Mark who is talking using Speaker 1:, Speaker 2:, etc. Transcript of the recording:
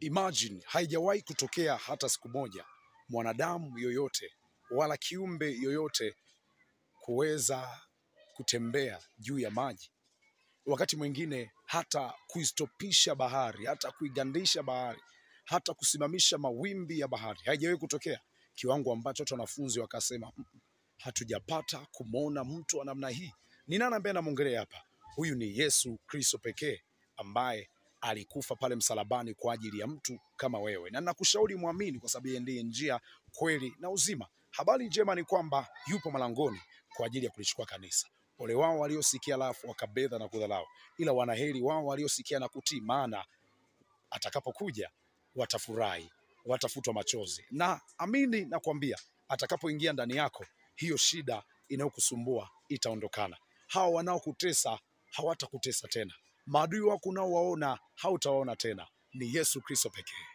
Speaker 1: Imagine, haijawahi kutokea hata siku moja mwanadamu yoyote wala kiumbe yoyote kuweza kutembea juu ya maji. Wakati mwingine hata kuistopisha bahari, hata kuigandisha bahari, hata kusimamisha mawimbi ya bahari. Haijawahi kutokea, kiwango ambacho hata wanafunzi wakasema hatujapata kumwona mtu wa namna hii. Ni nani ambaye namwongelea hapa? Huyu ni Yesu Kristo pekee ambaye alikufa pale msalabani kwa ajili ya mtu kama wewe, na nakushauri muamini, kwa sababu yeye ndiye njia, kweli na uzima. Habari njema ni kwamba yupo malangoni kwa ajili ya kulichukua kanisa. Ole wao waliosikia alafu wakabedha na kudhalau, ila wanaheri wao waliosikia na kutii, maana atakapokuja watafurahi, watafutwa machozi. Na amini nakwambia, atakapoingia ndani yako, hiyo shida inayokusumbua itaondokana. Hawa wanaokutesa hawatakutesa tena. Maadui wako unaowaona hautawaona tena. Ni Yesu Kristo pekee.